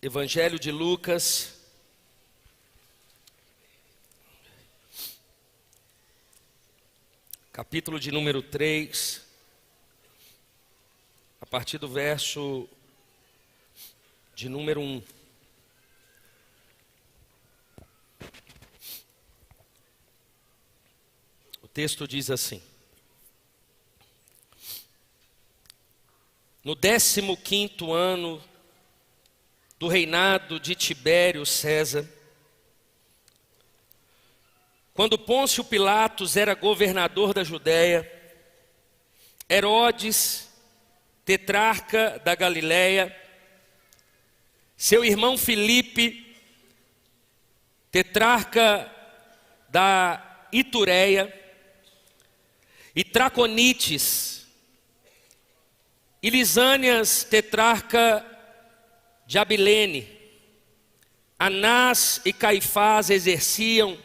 Evangelho de Lucas, capítulo de número 3, a partir do verso de número 1. O texto diz assim: no 15º ano do reinado de Tibério César, quando Pôncio Pilatos era governador da Judéia, Herodes, tetrarca da Galileia, seu irmão Filipe, tetrarca da Itureia, e Traconites, e Lisânias, tetrarca de Abilene, Anás e Caifás exerciam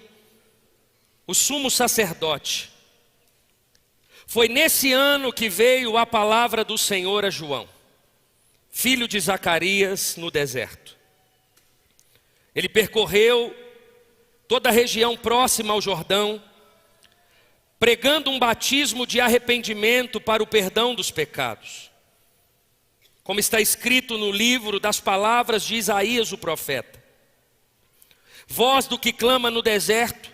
o sumo sacerdote. Foi nesse ano que veio a palavra do Senhor a João, filho de Zacarias, no deserto. Ele percorreu toda a região próxima ao Jordão, pregando um batismo de arrependimento para o perdão dos pecados, como está escrito no livro das palavras de Isaías o profeta: voz do que clama no deserto,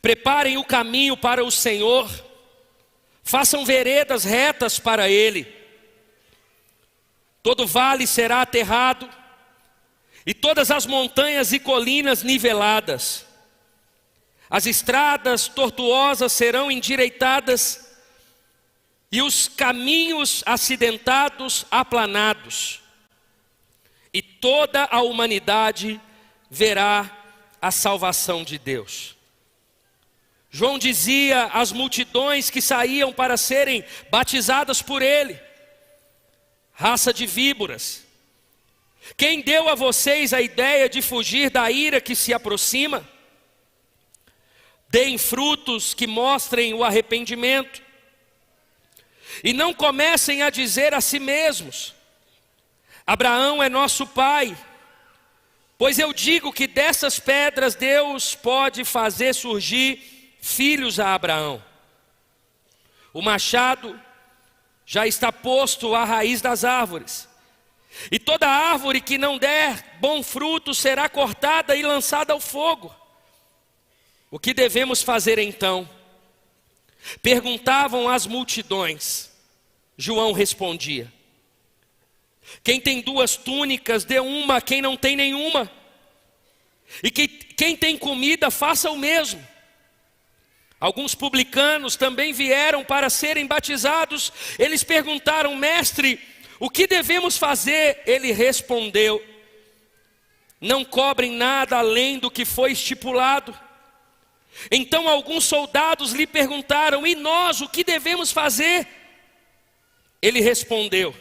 preparem o caminho para o Senhor, façam veredas retas para Ele. Todo vale será aterrado, e todas as montanhas e colinas niveladas. As estradas tortuosas serão endireitadas, e os caminhos acidentados aplanados. E toda a humanidade verá a salvação de Deus. João dizia às multidões que saíam para serem batizadas por ele: raça de víboras, quem deu a vocês a ideia de fugir da ira que se aproxima? Deem frutos que mostrem o arrependimento. E não comecem a dizer a si mesmos: Abraão é nosso pai. Pois eu digo que dessas pedras Deus pode fazer surgir filhos a Abraão. O machado já está posto à raiz das árvores, e toda árvore que não der bom fruto será cortada e lançada ao fogo. O que devemos fazer então? Perguntavam as multidões. João respondia: quem tem 2 túnicas, dê uma a quem não tem nenhuma. E quem tem comida, faça o mesmo. Alguns publicanos também vieram para serem batizados. Eles perguntaram: mestre, o que devemos fazer? Ele respondeu: não cobrem nada além do que foi estipulado. Então alguns soldados lhe perguntaram: e nós, o que devemos fazer? Ele respondeu: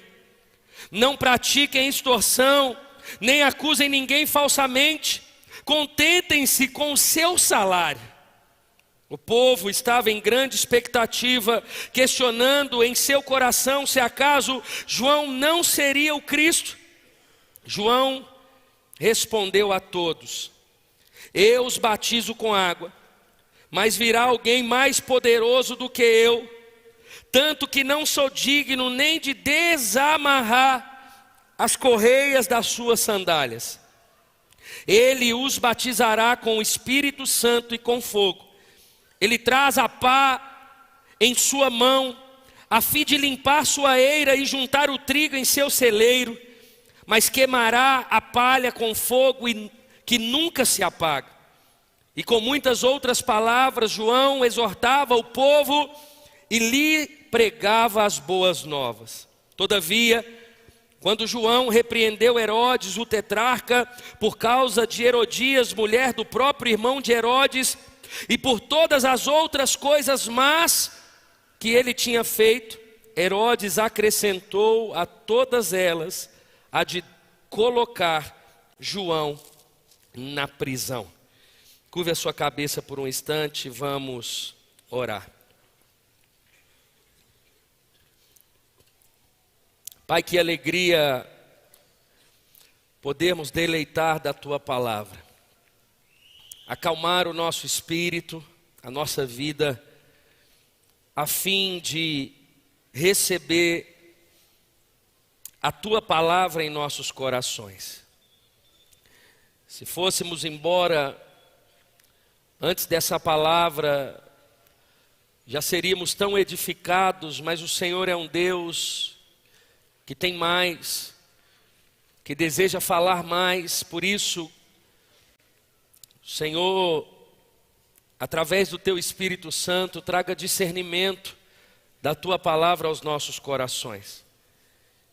não pratiquem extorsão, nem acusem ninguém falsamente. Contentem-se com o seu salário. O povo estava em grande expectativa, questionando em seu coração se acaso João não seria o Cristo. João respondeu a todos: eu os batizo com água, mas virá alguém mais poderoso do que eu, tanto que não sou digno nem de desamarrar as correias das suas sandálias. Ele os batizará com o Espírito Santo e com fogo. Ele traz a pá em sua mão, a fim de limpar sua eira e juntar o trigo em seu celeiro, mas queimará a palha com fogo que nunca se apaga. E com muitas outras palavras, João exortava o povo e lhe pregava as boas novas. Todavia, quando João repreendeu Herodes, o tetrarca, por causa de Herodias, mulher do próprio irmão de Herodes, e por todas as outras coisas más que ele tinha feito, Herodes acrescentou a todas elas a de colocar João na prisão. Curve a sua cabeça por um instante, vamos orar. Pai, que alegria podermos deleitar da Tua palavra, acalmar o nosso espírito, a nossa vida, a fim de receber a Tua palavra em nossos corações. Se fôssemos embora antes dessa palavra, já seríamos tão edificados, mas o Senhor é um Deus que tem mais, que deseja falar mais. Por isso, Senhor, através do Teu Espírito Santo, traga discernimento da Tua palavra aos nossos corações.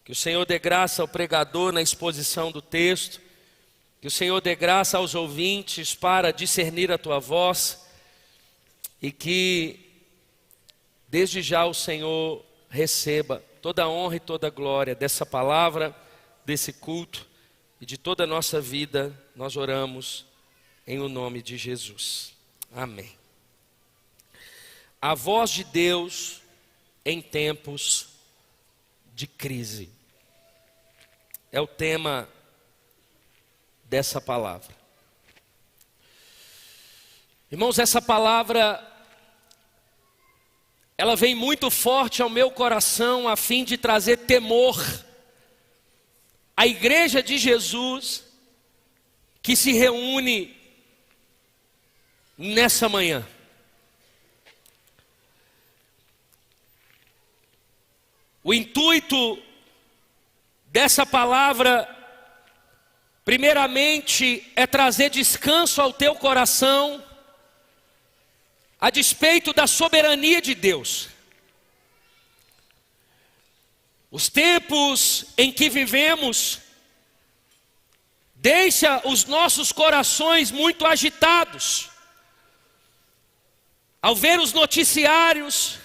Que o Senhor dê graça ao pregador na exposição do texto, que o Senhor dê graça aos ouvintes para discernir a Tua voz, e que desde já o Senhor receba toda a honra e toda a glória dessa palavra, desse culto e de toda a nossa vida. Nós oramos em o nome de Jesus. Amém. A voz de Deus em tempos de crise é o tema dessa palavra. Irmãos, essa palavra, ela vem muito forte ao meu coração a fim de trazer temor à igreja de Jesus que se reúne nessa manhã. O intuito dessa palavra, primeiramente, é trazer descanso ao teu coração, a despeito da soberania de Deus. Os tempos em que vivemos deixa os nossos corações muito agitados. Ao ver os noticiários,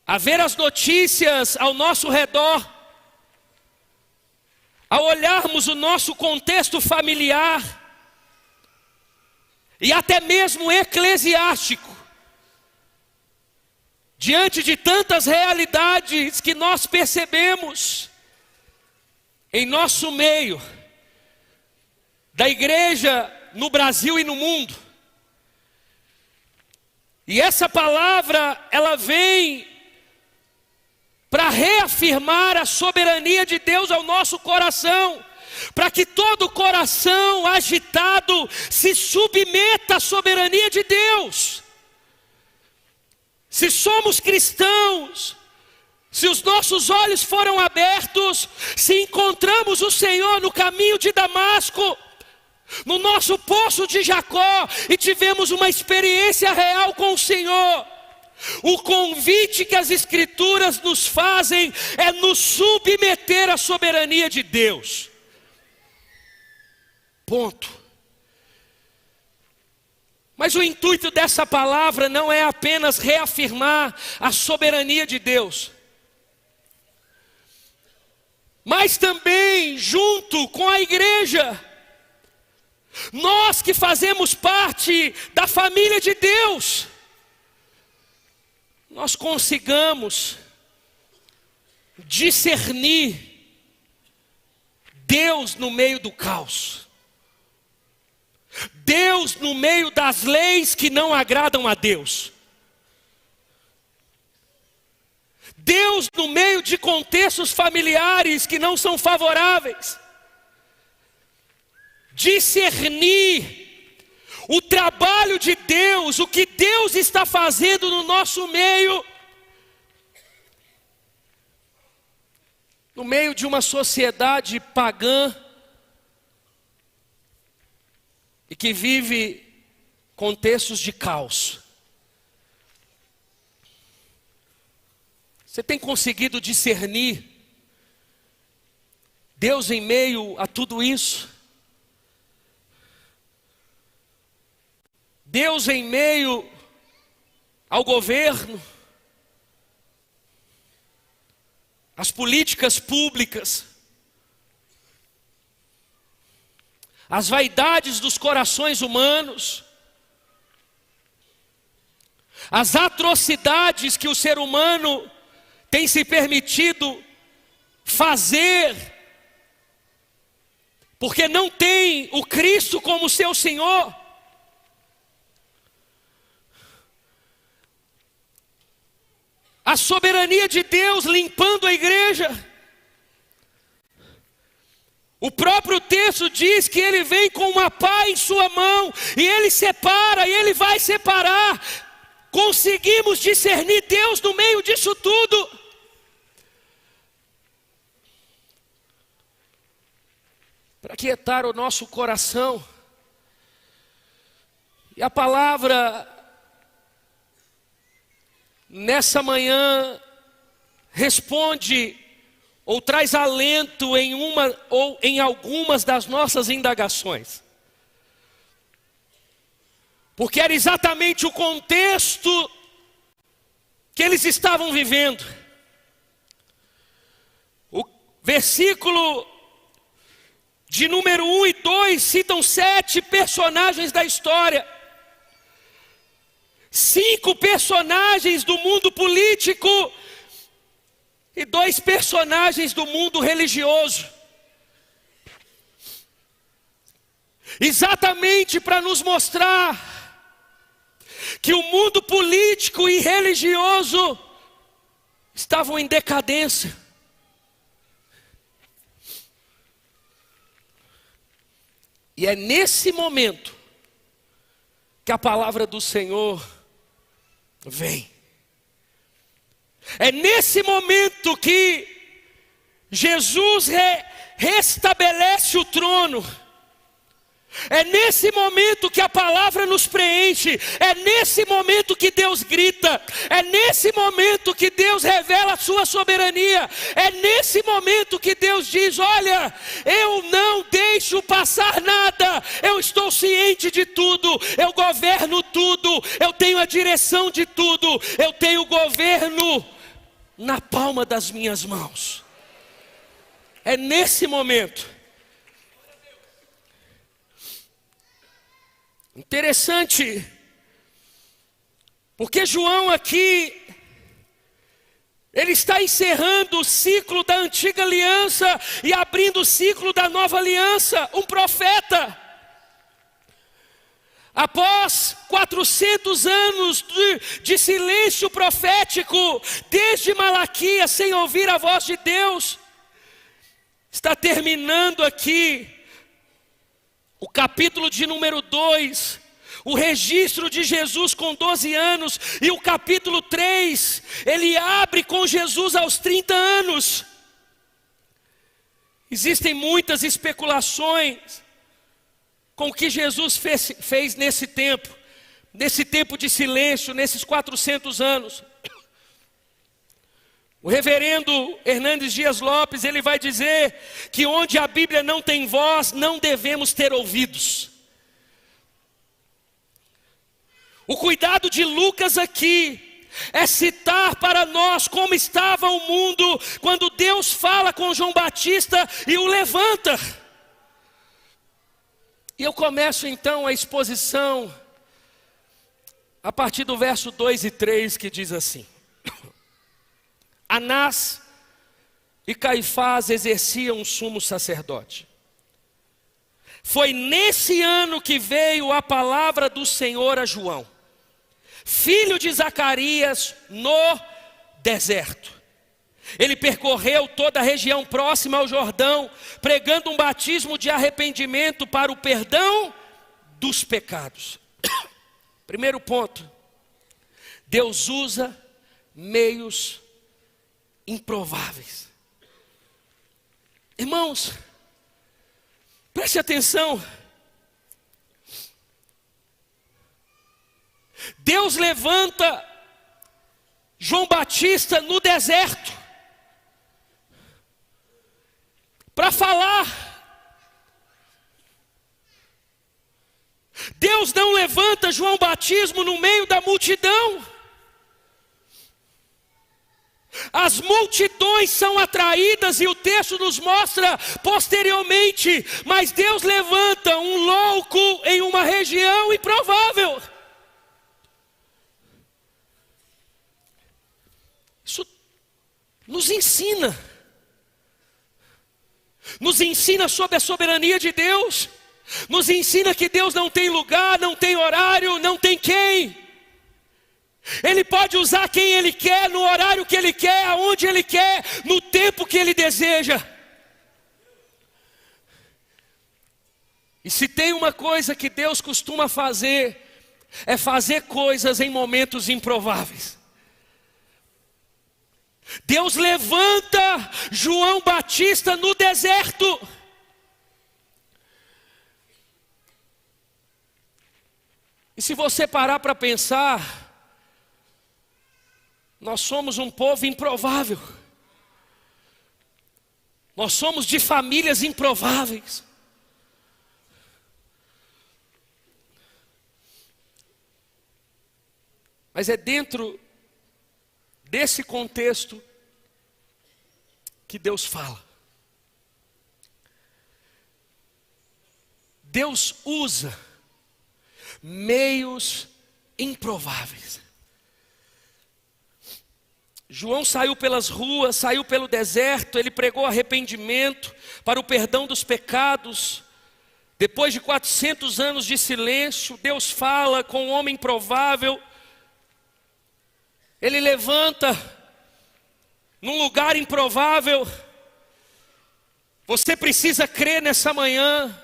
a ver as notícias ao nosso redor, ao olharmos o nosso contexto familiar e até mesmo eclesiástico, diante de tantas realidades que nós percebemos em nosso meio, da igreja no Brasil e no mundo. E essa palavra, ela vem para reafirmar a soberania de Deus ao nosso coração, para que todo coração agitado se submeta à soberania de Deus. Se somos cristãos, se os nossos olhos foram abertos, se encontramos o Senhor no caminho de Damasco, no nosso poço de Jacó, e tivemos uma experiência real com o Senhor, o convite que as Escrituras nos fazem é nos submeter à soberania de Deus. Ponto. Mas o intuito dessa palavra não é apenas reafirmar a soberania de Deus, mas também, junto com a igreja, nós que fazemos parte da família de Deus, nós consigamos discernir Deus no meio do caos, Deus no meio das leis que não agradam a Deus, Deus no meio de contextos familiares que não são favoráveis. Discernir o trabalho de Deus, o que Deus está fazendo no nosso meio, no meio de uma sociedade pagã e que vive contextos de caos. Você tem conseguido discernir Deus em meio a tudo isso? Deus em meio ao governo, às políticas públicas, às vaidades dos corações humanos, às atrocidades que o ser humano tem se permitido fazer, porque não tem o Cristo como seu Senhor. A soberania de Deus limpando a igreja. O próprio texto diz que ele vem com uma pá em sua mão, e ele separa, e ele vai separar. Conseguimos discernir Deus no meio disso tudo. Para aquietar o nosso coração. E a palavra nessa manhã responde ou traz alento em uma ou em algumas das nossas indagações. Porque era exatamente o contexto que eles estavam vivendo. O versículo de número 1 e 2 citam 7 personagens da história. 5 personagens do mundo político e 2 personagens do mundo religioso. Exatamente para nos mostrar que o mundo político e religioso estavam em decadência. E é nesse momento que a palavra do Senhor vem. É nesse momento que Jesus restabelece o trono. É nesse momento que a palavra nos preenche. É nesse momento que Deus grita. É nesse momento que Deus revela a sua soberania. É nesse momento que Deus diz: olha, eu não deixo passar nada. Eu estou ciente de tudo. Eu governo tudo. Eu tenho a direção de tudo. Eu tenho o governo na palma das minhas mãos. É nesse momento. Interessante, porque João aqui, ele está encerrando o ciclo da antiga aliança e abrindo o ciclo da nova aliança. Um profeta, após 400 anos de silêncio profético, desde Malaquias, sem ouvir a voz de Deus, está terminando aqui o capítulo de número 2, o registro de Jesus com 12 anos, e o capítulo 3, ele abre com Jesus aos 30 anos. Existem muitas especulações com o que Jesus fez nesse tempo de silêncio, nesses 400 anos. O reverendo Hernandes Dias Lopes, ele vai dizer que onde a Bíblia não tem voz, não devemos ter ouvidos. O cuidado de Lucas aqui é citar para nós como estava o mundo quando Deus fala com João Batista e o levanta. E eu começo então a exposição a partir do verso 2 e 3, que diz assim: Anás e Caifás exerciam o sumo sacerdote. Foi nesse ano que veio a palavra do Senhor a João, filho de Zacarias, no deserto. Ele percorreu toda a região próxima ao Jordão, pregando um batismo de arrependimento para o perdão dos pecados. Primeiro ponto: Deus usa meios improváveis. Irmãos, preste atenção. Deus levanta João Batista no deserto para falar. Deus não levanta João Batismo no meio da multidão. As multidões são atraídas, e o texto nos mostra posteriormente, mas Deus levanta um louco em uma região improvável. Isso nos ensina nos ensina sobre a soberania de Deus, nos ensina que Deus não tem lugar, não tem horário, não tem quem. Ele pode usar quem Ele quer, no horário que Ele quer, aonde Ele quer, no tempo que Ele deseja. E se tem uma coisa que Deus costuma fazer, é fazer coisas em momentos improváveis. Deus levanta João Batista no deserto. E se você parar para pensar, nós somos um povo improvável. Nós somos de famílias improváveis. Mas é dentro desse contexto que Deus fala. Deus usa meios improváveis. João saiu pelas ruas, saiu pelo deserto, ele pregou arrependimento para o perdão dos pecados. Depois de 400 anos de silêncio, Deus fala com um homem improvável. Ele levanta num lugar improvável. Você precisa crer nessa manhã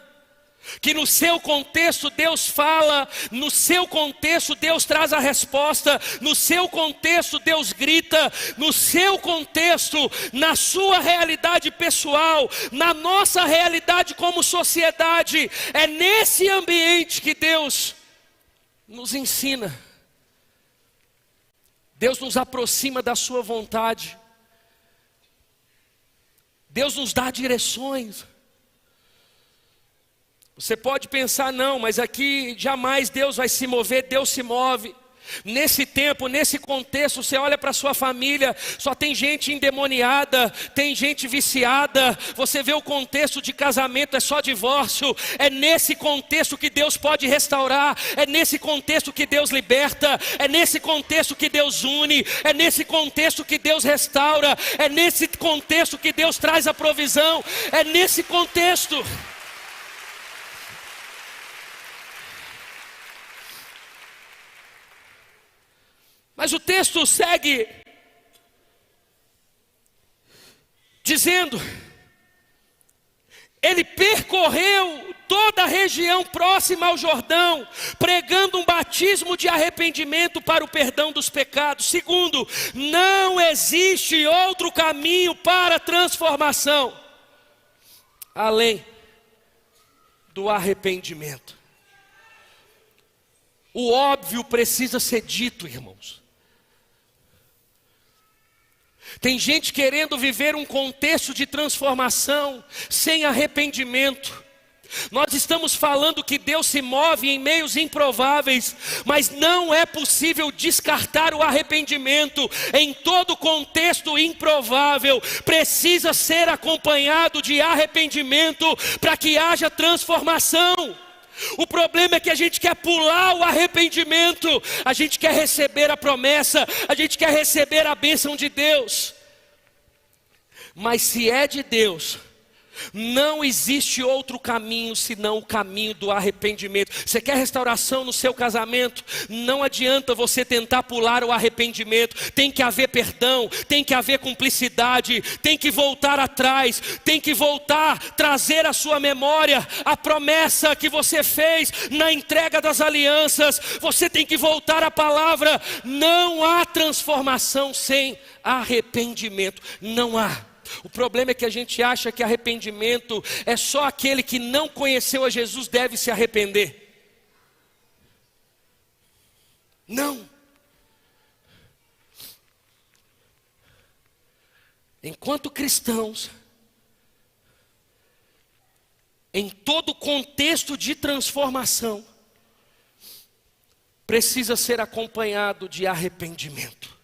que no seu contexto Deus fala, no seu contexto Deus traz a resposta, no seu contexto Deus grita, no seu contexto, na sua realidade pessoal, na nossa realidade como sociedade. É nesse ambiente que Deus nos ensina. Deus nos aproxima da sua vontade. Deus nos dá direções. Você pode pensar, não, mas aqui jamais Deus vai se mover. Deus se move. Nesse tempo, nesse contexto, você olha para a sua família, só tem gente endemoniada, tem gente viciada. Você vê o contexto de casamento, é só divórcio. É nesse contexto que Deus pode restaurar, é nesse contexto que Deus liberta, é nesse contexto que Deus une, é nesse contexto que Deus restaura, é nesse contexto que Deus traz a provisão, é nesse contexto. Mas o texto segue dizendo: ele percorreu toda a região próxima ao Jordão, pregando um batismo de arrependimento para o perdão dos pecados. Segundo, não existe outro caminho para a transformação além do arrependimento. O óbvio precisa ser dito, irmãos. Tem gente querendo viver um contexto de transformação sem arrependimento. Nós estamos falando que Deus se move em meios improváveis, mas não é possível descartar o arrependimento. Em todo contexto improvável, precisa ser acompanhado de arrependimento para que haja transformação. O problema é que a gente quer pular o arrependimento, a gente quer receber a promessa, a gente quer receber a bênção de Deus. Mas se é de Deus, não existe outro caminho senão o caminho do arrependimento. Você quer restauração no seu casamento? Não adianta você tentar pular o arrependimento. Tem que haver perdão, tem que haver cumplicidade, tem que voltar atrás, tem que voltar, trazer à sua memória a promessa que você fez na entrega das alianças. Você tem que voltar à palavra. Não há transformação sem arrependimento. Não há. O problema é que a gente acha que arrependimento é só aquele que não conheceu a Jesus deve se arrepender. Não. Enquanto cristãos, em todo contexto de transformação, precisa ser acompanhado de arrependimento.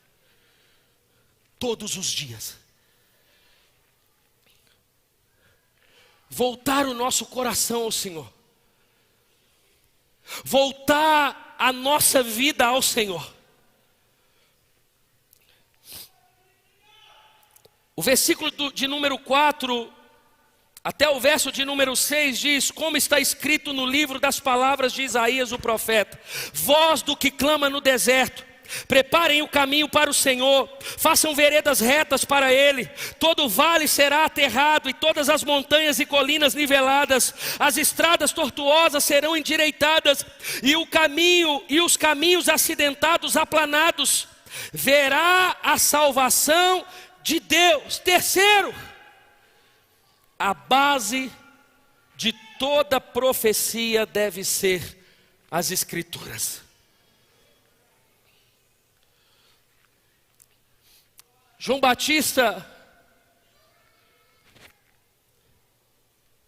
Todos os dias. Voltar o nosso coração ao Senhor. Voltar a nossa vida ao Senhor. O versículo de número 4, Até o verso de número 6 diz: como está escrito no livro das palavras de Isaías o profeta: voz do que clama no deserto, preparem o caminho para o Senhor, façam veredas retas para Ele. Todo vale será aterrado e todas as montanhas e colinas niveladas, as estradas tortuosas serão endireitadas e os caminhos acidentados aplanados. Verá a salvação de Deus. Terceiro, a base de toda profecia deve ser as Escrituras. João Batista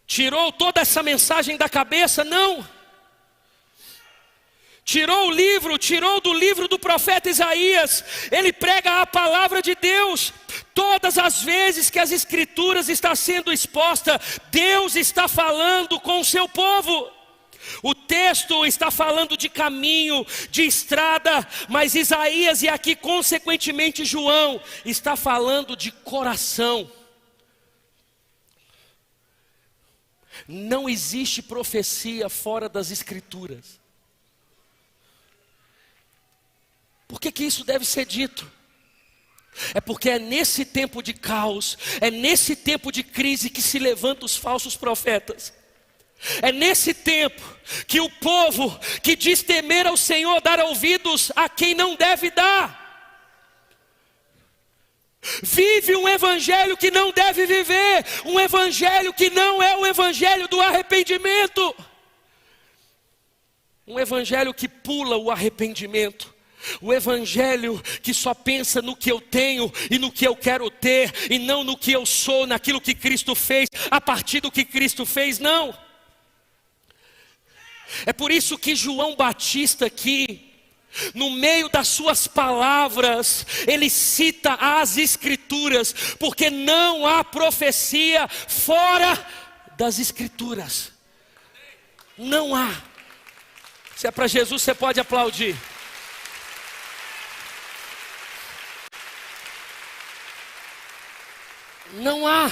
tirou toda essa mensagem da cabeça? Não. Tirou do livro do profeta Isaías. Ele prega a palavra de Deus. Todas as vezes que as Escrituras estão sendo expostas, Deus está falando com o seu povo. O texto está falando de caminho, de estrada, mas Isaías e aqui consequentemente João está falando de coração. Não existe profecia fora das Escrituras. Por que isso deve ser dito? É porque é nesse tempo de caos, é nesse tempo de crise que se levantam os falsos profetas. É nesse tempo que o povo que diz temer ao Senhor dará ouvidos a quem não deve dar. Vive um evangelho que não deve viver, um evangelho que não é o evangelho do arrependimento. Um evangelho que pula o arrependimento. O evangelho que só pensa no que eu tenho e no que eu quero ter, e não no que eu sou, naquilo que Cristo fez, a partir do que Cristo fez, não. É por isso que João Batista aqui, no meio das suas palavras, ele cita as Escrituras, porque não há profecia fora das Escrituras. Não há. Se é para Jesus, você pode aplaudir. Não há.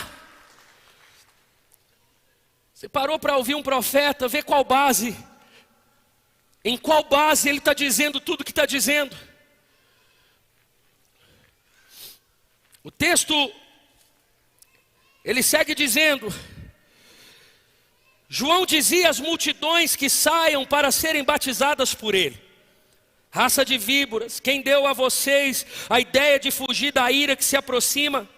Você parou para ouvir um profeta, ver qual base, em qual base ele está dizendo tudo o que está dizendo. O texto, ele segue dizendo: João dizia às multidões que saiam para serem batizadas por ele. Raça de víboras, quem deu a vocês a ideia de fugir da ira que se aproxima?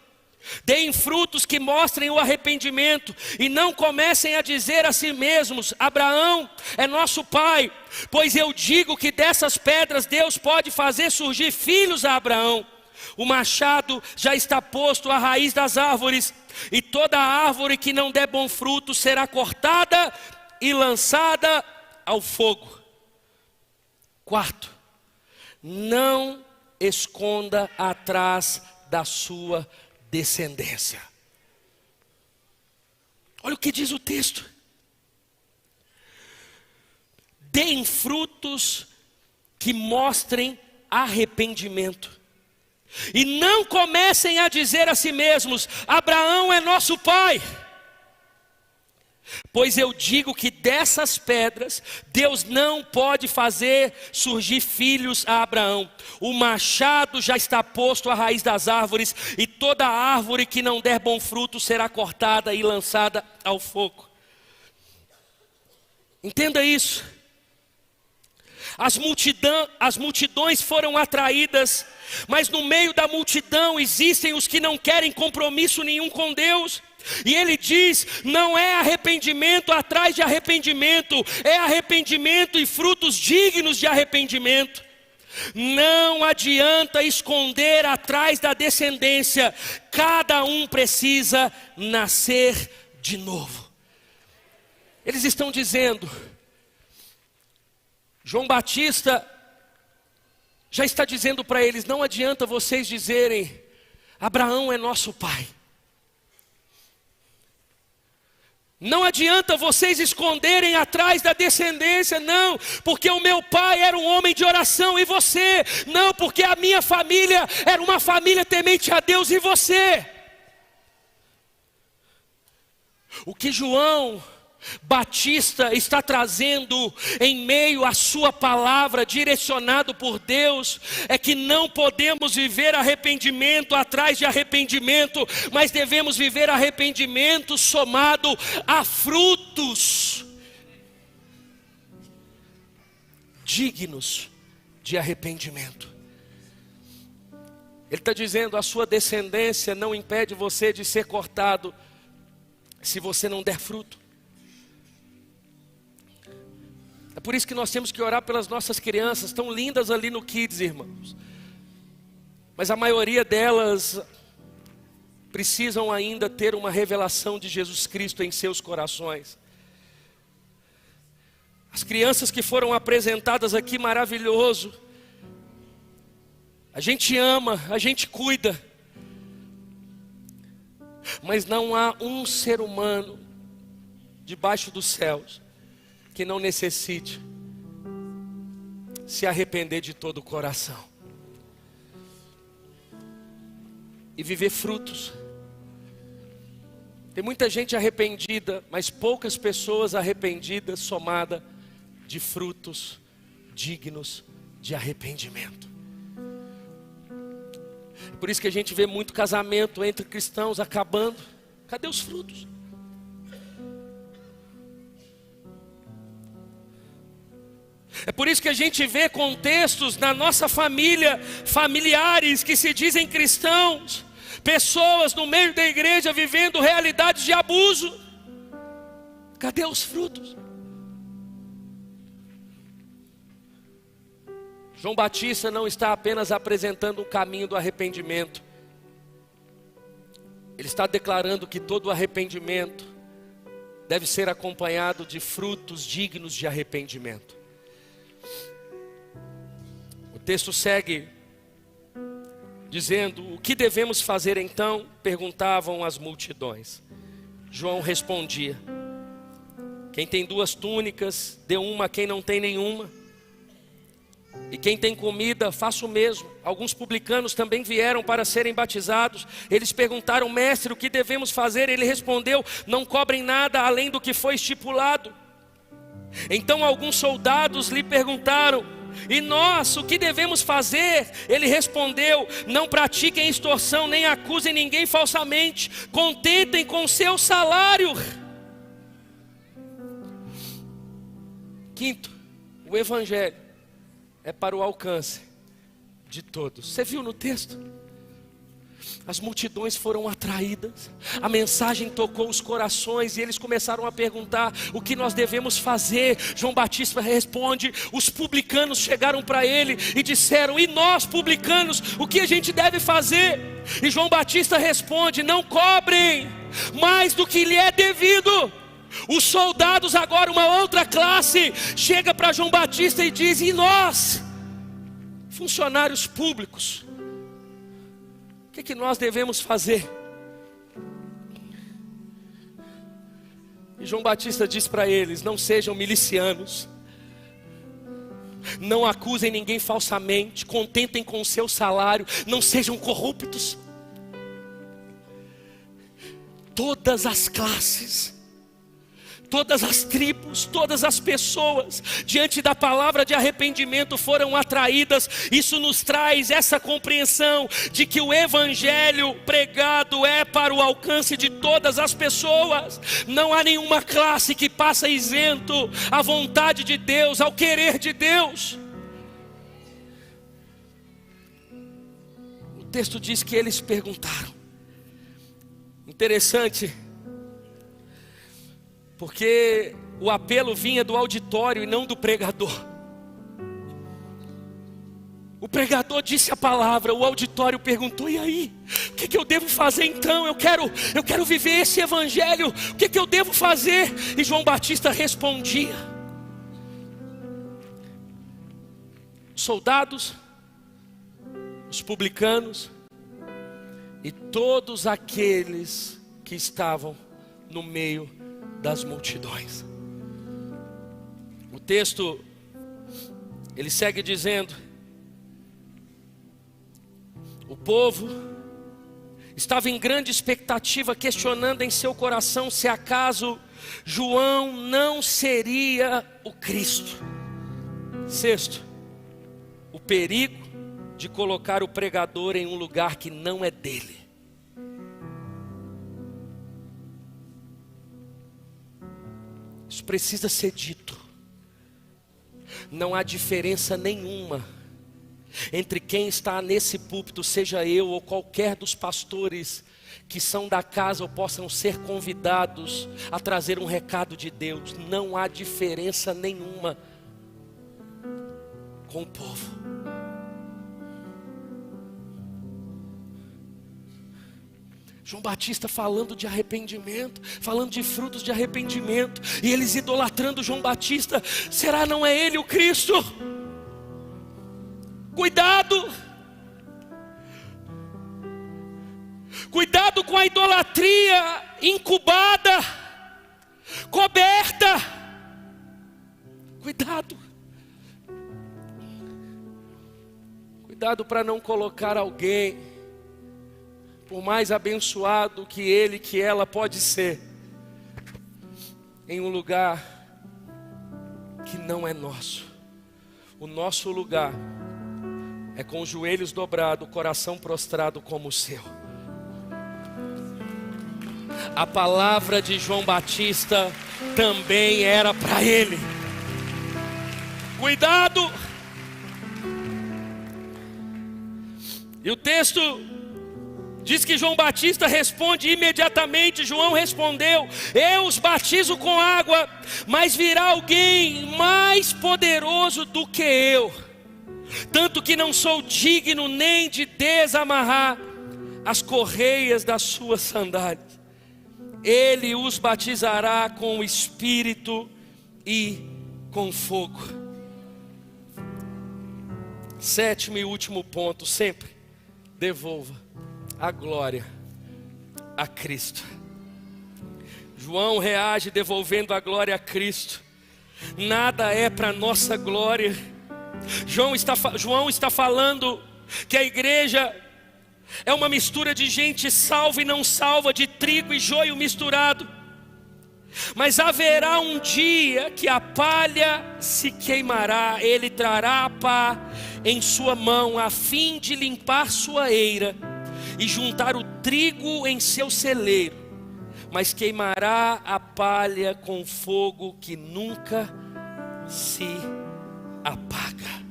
Deem frutos que mostrem o arrependimento, e não comecem a dizer a si mesmos: Abraão é nosso pai, pois eu digo que dessas pedras Deus pode fazer surgir filhos a Abraão. O machado já está posto à raiz das árvores, e toda árvore que não der bom fruto será cortada e lançada ao fogo. Quarto, não esconda atrás da sua descendência. Olha o que diz o texto: deem frutos que mostrem arrependimento, e não comecem a dizer a si mesmos: Abraão é nosso pai. Pois eu digo que dessas pedras Deus não pode fazer surgir filhos a Abraão. O machado já está posto à raiz das árvores, e toda árvore que não der bom fruto será cortada e lançada ao fogo. Entenda isso. As multidões foram atraídas, mas no meio da multidão existem os que não querem compromisso nenhum com Deus. E ele diz: não é arrependimento atrás de arrependimento, é arrependimento e frutos dignos de arrependimento. Não adianta esconder atrás da descendência, cada um precisa nascer de novo. Eles estão dizendo, João Batista já está dizendo para eles: não adianta vocês dizerem: Abraão é nosso pai. Não adianta vocês esconderem atrás da descendência, não, porque o meu pai era um homem de oração, e você, não, porque a minha família era uma família temente a Deus, e você. O que João Batista está trazendo em meio à sua palavra, direcionado por Deus, é que não podemos viver arrependimento atrás de arrependimento, mas devemos viver arrependimento somado a frutos dignos de arrependimento. Ele está dizendo: a sua descendência não impede você de ser cortado se você não der fruto. É por isso que nós temos que orar pelas nossas crianças, tão lindas ali no Kids, irmãos. Mas a maioria delas precisam ainda ter uma revelação de Jesus Cristo em seus corações. As crianças que foram apresentadas aqui, maravilhoso. A gente ama, a gente cuida. Mas não há um ser humano debaixo dos céus que não necessite se arrepender de todo o coração e viver frutos. Tem muita gente arrependida, mas poucas pessoas arrependidas somada de frutos dignos de arrependimento. Por isso que a gente vê muito casamento entre cristãos acabando. Cadê os frutos? É por isso que a gente vê contextos na nossa família, familiares que se dizem cristãos, pessoas no meio da igreja vivendo realidades de abuso. Cadê os frutos? João Batista não está apenas apresentando um caminho do arrependimento. Ele está declarando que todo arrependimento deve ser acompanhado de frutos dignos de arrependimento. O texto segue dizendo: o que devemos fazer então? Perguntavam as multidões. João respondia: quem tem 2 túnicas, dê uma a quem não tem nenhuma. E quem tem comida, faça o mesmo. Alguns publicanos também vieram para serem batizados. Eles perguntaram: mestre, o que devemos fazer? Ele respondeu: não cobrem nada além do que foi estipulado. Então alguns soldados lhe perguntaram: e nós, o que devemos fazer? Ele respondeu: não pratiquem extorsão, nem acusem ninguém falsamente. Contentem com o seu salário. Quinto, o evangelho é para o alcance de todos. Você viu no texto? As multidões foram atraídas, a mensagem tocou os corações e eles começaram a perguntar: o que nós devemos fazer? João Batista responde: os publicanos chegaram para ele e disseram: e nós publicanos, o que a gente deve fazer? E João Batista responde: não cobrem mais do que lhe é devido. Os soldados, agora uma outra classe, chega para João Batista e diz: e nós, funcionários públicos, o que nós devemos fazer? E João Batista diz para eles: não sejam milicianos, não acusem ninguém falsamente, contentem com o seu salário, não sejam corruptos. Todas as classes, todas as tribos, todas as pessoas, diante da palavra de arrependimento foram atraídas. Isso nos traz essa compreensão de que o evangelho pregado é para o alcance de todas as pessoas. Não há nenhuma classe que passa isento à vontade de Deus, ao querer de Deus. O texto diz que eles perguntaram. Interessante, porque o apelo vinha do auditório e não do pregador. O pregador disse a palavra, o auditório perguntou: e aí? O que eu devo fazer então? Eu quero viver esse evangelho, o que eu devo fazer? E João Batista respondia. Os soldados, os publicanos e todos aqueles que estavam no meio das multidões. O texto, ele segue dizendo: o povo estava em grande expectativa, questionando em seu coração se acaso João não seria o Cristo. Sexto, o perigo de colocar o pregador em um lugar que não é dele. Isso precisa ser dito. Não há diferença nenhuma entre quem está nesse púlpito, seja eu ou qualquer dos pastores que são da casa ou possam ser convidados a trazer um recado de Deus. Não há diferença nenhuma com o povo. João Batista falando de arrependimento, falando de frutos de arrependimento, e eles idolatrando João Batista. Será não é ele o Cristo? Cuidado! Cuidado com a idolatria incubada, coberta. Cuidado. Cuidado para não colocar alguém, por mais abençoado que ele, que ela pode ser, em um lugar que não é nosso. O nosso lugar é com os joelhos dobrados, o coração prostrado como o seu. A palavra de João Batista também era para ele. Cuidado! E o texto diz que João Batista responde imediatamente. João respondeu: eu os batizo com água, mas virá alguém mais poderoso do que eu, tanto que não sou digno nem de desamarrar as correias das suas sandálias. Ele os batizará com o Espírito e com fogo. Sétimo e último ponto: sempre devolva a glória a Cristo. João reage devolvendo a glória a Cristo. Nada é para nossa glória. João está falando que a igreja é uma mistura de gente salva e não salva, de trigo e joio misturado. Mas haverá um dia que a palha se queimará. Ele trará a pá em sua mão, a fim de limpar sua eira e juntar o trigo em seu celeiro. Mas queimará a palha com fogo que nunca se apaga.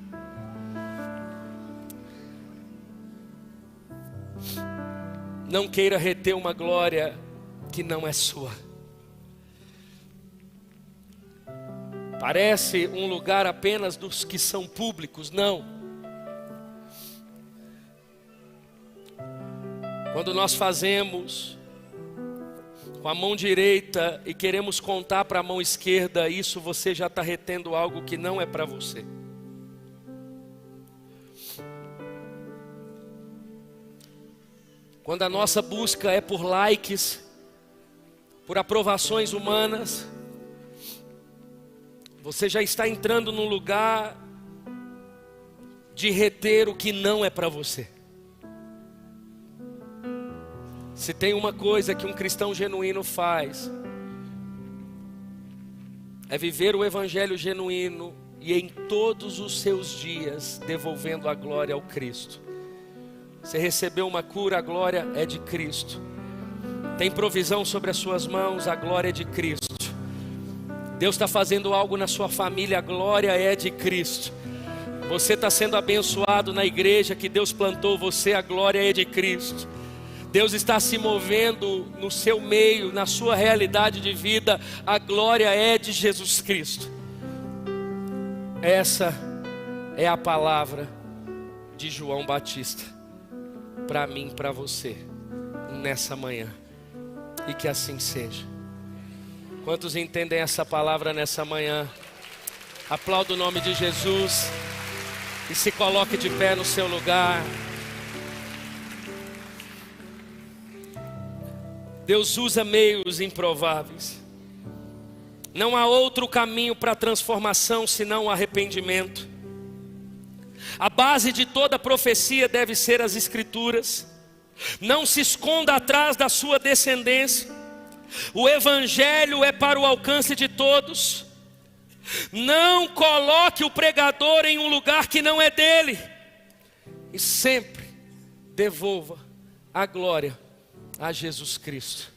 Não queira reter uma glória que não é sua. Parece um lugar apenas dos que são públicos. Não. Quando nós fazemos com a mão direita e queremos contar para a mão esquerda, isso você já está retendo algo que não é para você. Quando a nossa busca é por likes, por aprovações humanas, você já está entrando num lugar de reter o que não é para você. Se tem uma coisa que um cristão genuíno faz, é viver o evangelho genuíno e em todos os seus dias devolvendo a glória ao Cristo. Você recebeu uma cura, a glória é de Cristo. Tem provisão sobre as suas mãos, a glória é de Cristo. Deus está fazendo algo na sua família, a glória é de Cristo. Você está sendo abençoado na igreja que Deus plantou você, a glória é de Cristo. Deus está se movendo no seu meio, na sua realidade de vida, a glória é de Jesus Cristo. Essa é a palavra de João Batista para mim, para você, nessa manhã. E que assim seja. Quantos entendem essa palavra nessa manhã? Aplauda o nome de Jesus e se coloque de pé no seu lugar. Deus usa meios improváveis. Não há outro caminho para a transformação senão o arrependimento. A base de toda profecia deve ser as Escrituras. Não se esconda atrás da sua descendência. O evangelho é para o alcance de todos. Não coloque o pregador em um lugar que não é dele. E sempre devolva a glória a Jesus Cristo.